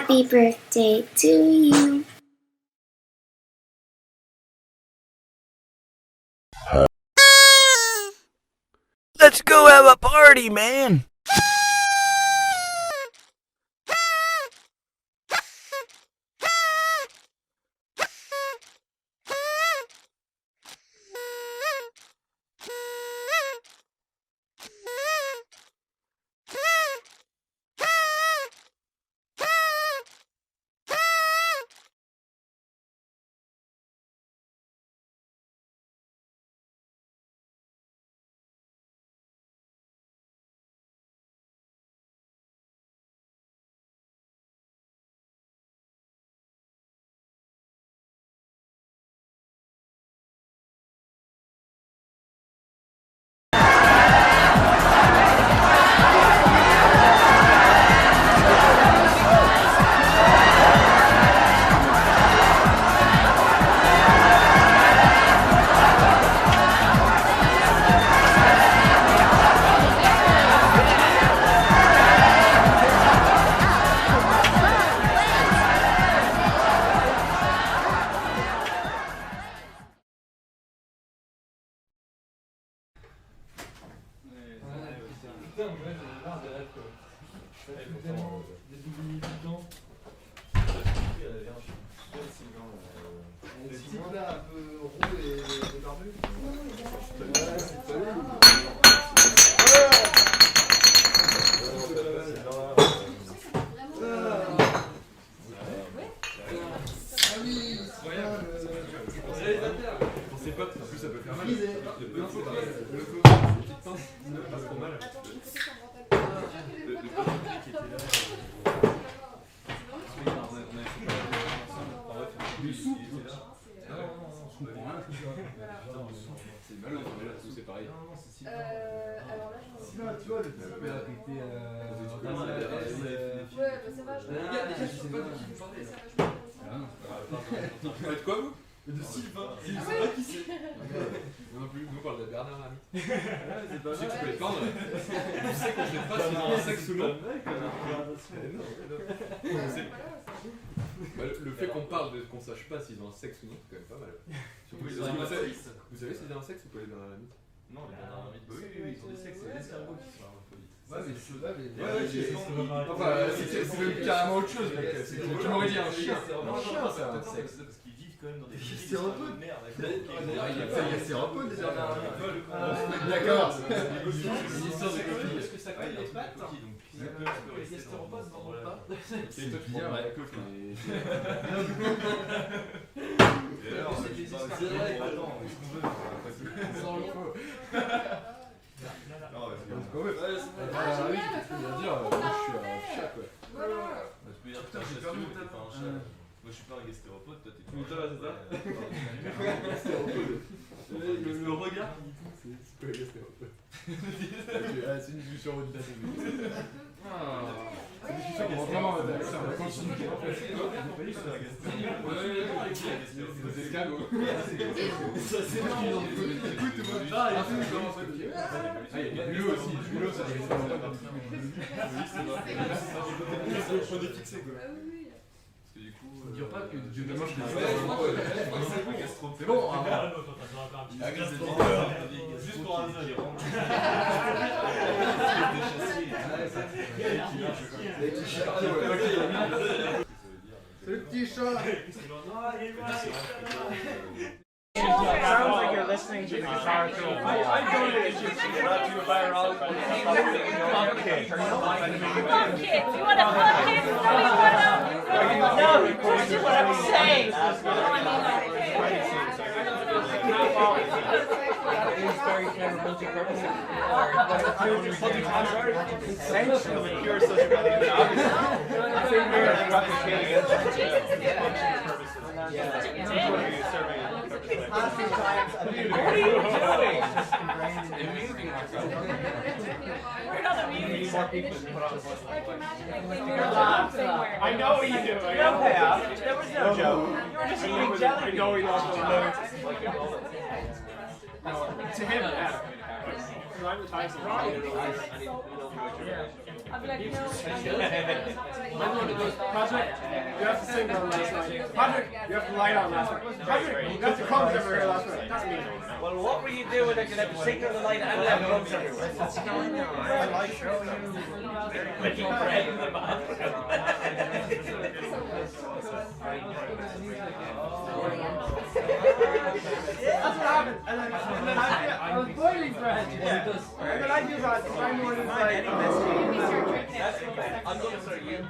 Happy birthday to you. Let's go have a party, man! C'est pareil. Alors là, tu vois, le type ouais, bah ça va, je regarde, déjà, je sais pas de qui vous parlez. Vous faites quoi, vous? De Sylvain. Je sais pas qui c'est. Moi non plus, nous on parle de Bernard Lamy. Tu sais que tu peux les peindre. Tu sais qu'on ne pas si dans un sexe ou non. Le fait qu'on parle de qu'on sache pas s'ils ont un sexe ou non, c'est quand même pas mal. Vous savez s'ils ont un sexe ou pas les Bernard Lamy? Non, les Bernard Lamy, oui, ils ont des sexes, c'est les escargots qui sont hermaphrodites. Ouais, mais c'est même carrément autre chose, mec. Tu m'aurais dit un chien. Un chien, c'est un sexe. Parce qu'ils vivent quand même dans des villes. Stéropodes. Merde, Il y a stéropodes déjà. D'accord. Est-ce que ça colle les pattes? Les stéropodes n'en ont pas. C'est toi qui viens, ouais. Et alors, c'est des escargots. Attends, est-ce qu'on veut? Sans le faux. Non, c'est quand même. Oui, tu peux dire, moi je suis un chat quoi. Tu peux dire, putain, j'ai perdu mon tapin, un chat. Moi je suis pas un gastéropode, toi t'es pas un chat. Le regard qui dit tout. C'est quoi les gastéropodes? C'est une discussion au détail. C'est une discussion vraiment intéressante. On va continuer. C'est escargot. C'est moi qui les en écoute. Écoute-moi. Il y a Bulot aussi. Bulot, ça dit on est fixé quoi. Parce que du coup. Dire pas que Dieu ne mange que c'est bon. Juste pour un zone. C'est le petit chat. Sounds like you're listening to the guitar through a wall. I'm going to get you a viral. Okay. Fuck kids. You want to fuck kids? No, this is what I'm saying. Very clever multi-purpose. Essentially, pure social media. I think we're replicating it. What are you doing? Amusing myself. We're not amusing. More people to put on the voice. I know what you do. No payoff. There was no joke. You were just eating jelly. I know he lost the loads. To him, yeah. I'm the Tyson. I'll be like, no. Patrick, you have to sing on last night. Patrick, you have to lie down last night. Patrick, you have to come over here last night. That's me. Well, what were you doing that you left the signal the light and left drugs everywhere? What's going on? I'll show you. Making bread in the bathroom. That's what happened. And then I was boiling bread. And then I do that. I'm more than like. I'm going to start you.